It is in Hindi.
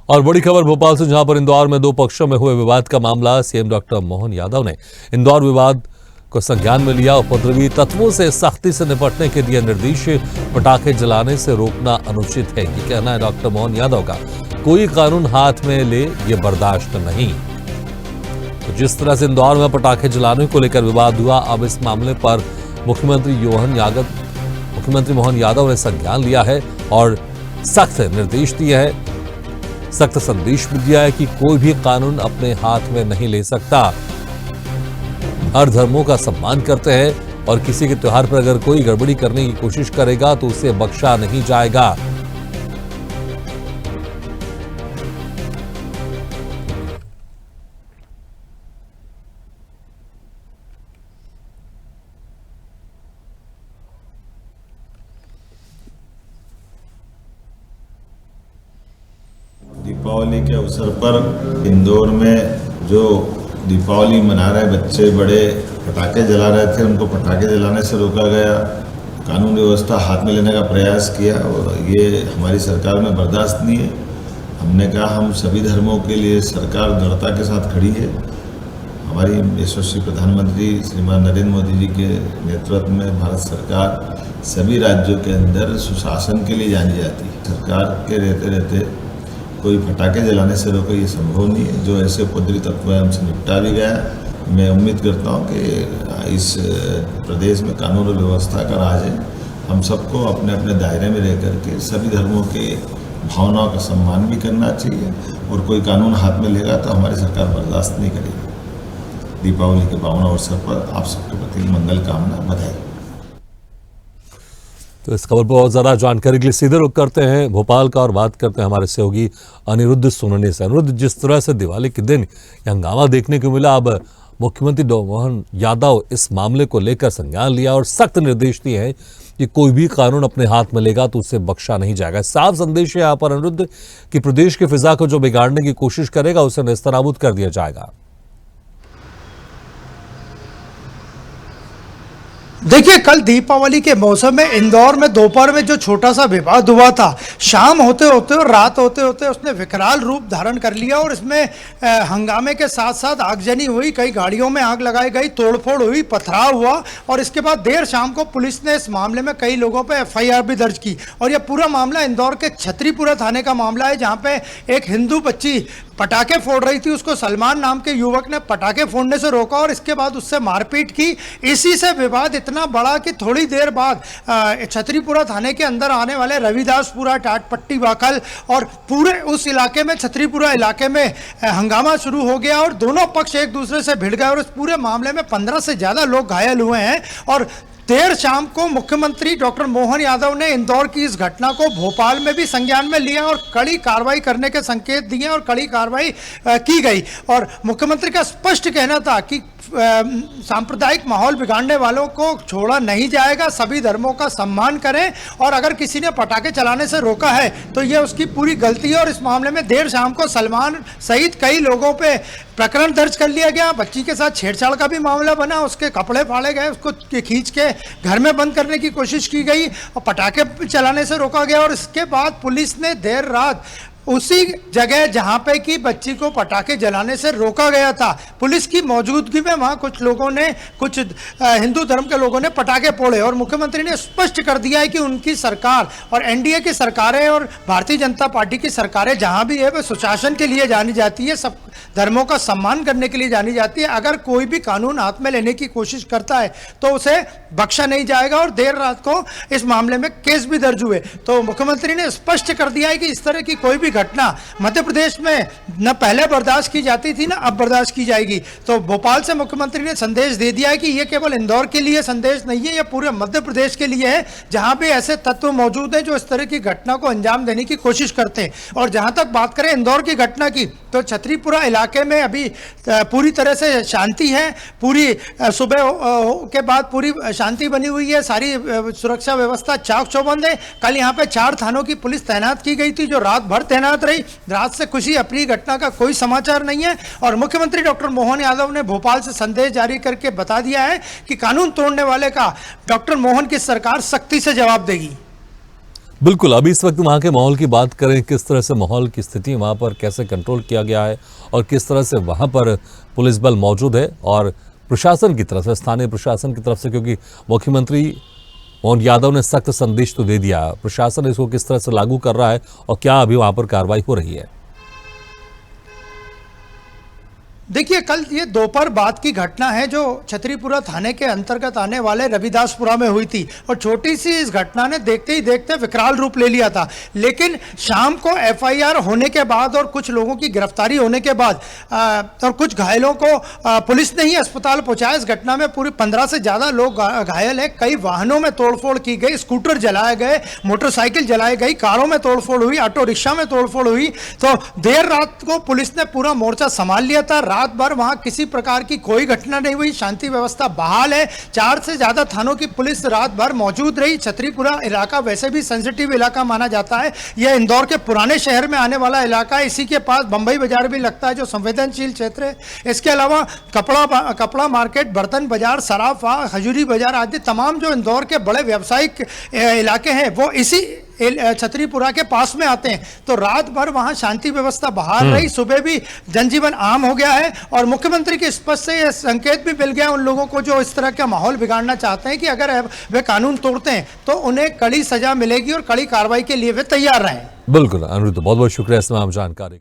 और बड़ी खबर भोपाल से, जहां पर इंदौर में दो पक्षों में हुए विवाद का मामला। सीएम डॉक्टर मोहन यादव ने इंदौर विवाद को संज्ञान में लिया। उपद्रवी तत्वों से सख्ती से निपटने के दिए निर्देश। पटाखे जलाने से रोकना अनुचित है, ये कहना है डॉक्टर मोहन यादव का। कोई कानून हाथ में ले ये बर्दाश्त नहीं। तो जिस तरह से इंदौर में पटाखे जलाने को लेकर विवाद हुआ, अब इस मामले पर मुख्यमंत्री मोहन यादव ने संज्ञान लिया है और सख्त निर्देश दिया है, सख्त संदेश भी दिया है कि कोई भी कानून अपने हाथ में नहीं ले सकता। हर धर्मों का सम्मान करते हैं और किसी के त्योहार पर अगर कोई गड़बड़ी करने की कोशिश करेगा तो उसे बख्शा नहीं जाएगा। दीपावली के अवसर पर इंदौर में जो दीपावली मना रहे बच्चे बड़े पटाखे जला रहे थे, उनको पटाखे जलाने से रोका गया। कानून व्यवस्था हाथ में लेने का प्रयास किया और ये हमारी सरकार में बर्दाश्त नहीं है। हमने कहा हम सभी धर्मों के लिए सरकार दृढ़ता के साथ खड़ी है। हमारी यशस्वी प्रधानमंत्री श्रीमान नरेंद्र मोदी जी के नेतृत्व में भारत सरकार सभी राज्यों के अंदर सुशासन के लिए जानी जाती है। सरकार के रहते कोई पटाखे जलाने से रोके ये संभव नहीं है। जो ऐसे उपद्रवी तत्व है हमसे निपटा भी गया। मैं उम्मीद करता हूँ कि इस प्रदेश में कानून और व्यवस्था का राज है। हम सबको अपने अपने दायरे में रह करके सभी धर्मों के भावनाओं का सम्मान भी करना चाहिए और कोई कानून हाथ में लेगा तो हमारी सरकार बर्दाश्त नहीं करेगी। दीपावली के पावन अवसर पर आप सबके प्रति मंगल कामना, बधाई। तो इस खबर पर बहुत ज़्यादा जानकारी के लिए सीधे रुख करते हैं भोपाल का और बात करते हैं हमारे सहयोगी अनिरुद्ध सोनने से। अनिरुद्ध, जिस तरह से दिवाली के दिन हंगामा देखने को मिला, अब मुख्यमंत्री मोहन यादव इस मामले को लेकर संज्ञान लिया और सख्त निर्देश दिए हैं कि कोई भी कानून अपने हाथ में लेगा तो उसे बख्शा नहीं जाएगा। साफ संदेश है यहाँ पर अनिरुद्ध कि प्रदेश की फिजा को जो बिगाड़ने की कोशिश करेगा उसे नेस्तनाबूद कर दिया जाएगा। देखिए, कल दीपावली के मौसम में इंदौर में दोपहर में जो छोटा सा विवाद हुआ था, शाम होते होते और रात होते होते उसने विकराल रूप धारण कर लिया और इसमें हंगामे के साथ साथ आगजनी हुई, कई गाड़ियों में आग लगाई गई, तोड़फोड़ हुई, पथराव हुआ और इसके बाद देर शाम को पुलिस ने इस मामले में कई लोगों पर FIR भी दर्ज की। और यह पूरा मामला इंदौर के छतरीपुरा थाने का मामला है, जहाँ पे एक हिंदू बच्ची पटाखे फोड़ रही थी। उसको सलमान नाम के युवक ने पटाखे फोड़ने से रोका और इसके बाद उससे मारपीट की। इसी से विवाद इतना बड़ा कि थोड़ी देर बाद छतरीपुरा थाने के अंदर आने वाले रविदासपुरा, टाटपट्टी, वाकल और पूरे उस इलाके में, छतरीपुरा इलाके में हंगामा शुरू हो गया और दोनों पक्ष एक दूसरे से भिड़ गए और इस पूरे मामले में 15 से ज़्यादा लोग घायल हुए हैं। और देर शाम को मुख्यमंत्री डॉक्टर मोहन यादव ने इंदौर की इस घटना को भोपाल में भी संज्ञान में लिया और कड़ी कार्रवाई करने के संकेत दिए और कड़ी कार्रवाई की गई। और मुख्यमंत्री का स्पष्ट कहना था कि सांप्रदायिक माहौल बिगाड़ने वालों को छोड़ा नहीं जाएगा, सभी धर्मों का सम्मान करें और अगर किसी ने पटाखे चलाने से रोका है तो यह उसकी पूरी गलती है। और इस मामले में देर शाम को सलमान सहित कई लोगों पे प्रकरण दर्ज कर लिया गया। बच्ची के साथ छेड़छाड़ का भी मामला बना, उसके कपड़े फाड़े गए, उसको खींच के घर में बंद करने की कोशिश की गई और पटाखे चलाने से रोका गया। और इसके बाद पुलिस ने देर रात उसी जगह जहां पे कि बच्ची को पटाखे जलाने से रोका गया था, पुलिस की मौजूदगी में वहां कुछ लोगों ने, कुछ हिंदू धर्म के लोगों ने पटाखे फोड़े और मुख्यमंत्री ने स्पष्ट कर दिया है कि उनकी सरकार और NDA की सरकारें और भारतीय जनता पार्टी की सरकारें जहां भी है वह सुशासन के लिए जानी जाती है, सब धर्मों का सम्मान करने के लिए जानी जाती है। अगर कोई भी कानून हाथ में लेने की कोशिश करता है तो उसे बख्शा नहीं जाएगा और देर रात को इस मामले में केस भी दर्ज हुए। तो मुख्यमंत्री ने स्पष्ट कर दिया है कि इस तरह की कोई भी घटना मध्य प्रदेश में न पहले बर्दाश्त की जाती थी, न अब बर्दाश्त की जाएगी। तो भोपाल से मुख्यमंत्री ने संदेश दे दिया है कि यह केवल इंदौर के लिए संदेश नहीं है, यह पूरे मध्य प्रदेश के लिए है, जहां भी ऐसे तत्व मौजूद हैं जो इस तरह की घटना को अंजाम देने की कोशिश करते हैं। और जहां तक बात करें इंदौर की घटना की, तो छतरीपुरा इलाके में अभी पूरी तरह से शांति है। पूरी सुबह के बाद पूरी शांति बनी हुई है, सारी सुरक्षा व्यवस्था चाक चौबंद है। कल यहाँ पे 4 थानों की पुलिस तैनात की गई थी जो रात भर तैनात रही। रात से खुशी अपनी घटना का कोई समाचार नहीं है। और मुख्यमंत्री डॉक्टर मोहन यादव ने भोपाल से संदेश जारी करके बता दिया है कि कानून तोड़ने वाले का डॉक्टर मोहन की सरकार सख्ती से जवाब देगी। बिल्कुल, अभी इस वक्त वहाँ के माहौल की बात करें, किस तरह से माहौल की स्थिति वहाँ पर कैसे कंट्रोल किया गया है और किस तरह से वहाँ पर पुलिस बल मौजूद है और प्रशासन की तरफ से, स्थानीय प्रशासन की तरफ से, क्योंकि मुख्यमंत्री मोहन यादव ने सख्त संदेश तो दे दिया, प्रशासन इसको किस तरह से लागू कर रहा है और क्या अभी वहाँ पर कार्रवाई हो रही है? देखिए, कल ये दोपहर बाद की घटना है जो छतरीपुरा थाने के अंतर्गत आने वाले रविदासपुरा में हुई थी और छोटी सी इस घटना ने देखते ही देखते विकराल रूप ले लिया था। लेकिन शाम को एफआईआर होने के बाद और कुछ लोगों की गिरफ्तारी होने के बाद और कुछ घायलों को पुलिस ने ही अस्पताल पहुंचाया। इस घटना में पूरे 15 से ज़्यादा लोग घायल हैं। कई वाहनों में तोड़फोड़ की गई, स्कूटर जलाए गए, मोटरसाइकिल जलाई गई, कारों में तोड़फोड़ हुई, ऑटो रिक्शा में तोड़फोड़ हुई। तो देर रात को पुलिस ने पूरा मोर्चा संभाल लिया था। रात भर वहां किसी प्रकार की कोई घटना नहीं हुई, शांति व्यवस्था बहाल है। 4 से ज्यादा थानों की पुलिस रात भर मौजूद रही। छतरीपुरा इलाका वैसे भी सेंसिटिव इलाका माना जाता है। यह इंदौर के पुराने शहर में आने वाला इलाका है। इसी के पास बंबई बाजार भी लगता है जो संवेदनशील क्षेत्र है। इसके अलावा कपड़ा मार्केट, बर्तन बाजार, सराफा, खजूरी बाजार आदि तमाम जो इंदौर के बड़े व्यावसायिक इलाके हैं वो इसी छतरीपुरा के पास में आते हैं। तो रात भर वहां शांति व्यवस्था बहाल रही। सुबह भी जनजीवन आम हो गया है और मुख्यमंत्री के स्पष्ट से यह संकेत भी मिल गया उन लोगों को जो इस तरह का माहौल बिगाड़ना चाहते हैं कि अगर वे कानून तोड़ते हैं तो उन्हें कड़ी सजा मिलेगी और कड़ी कार्रवाई के लिए वे तैयार रहें। बिल्कुल अनिरुद्ध, बहुत बहुत शुक्रिया इस तमाम जानकारी।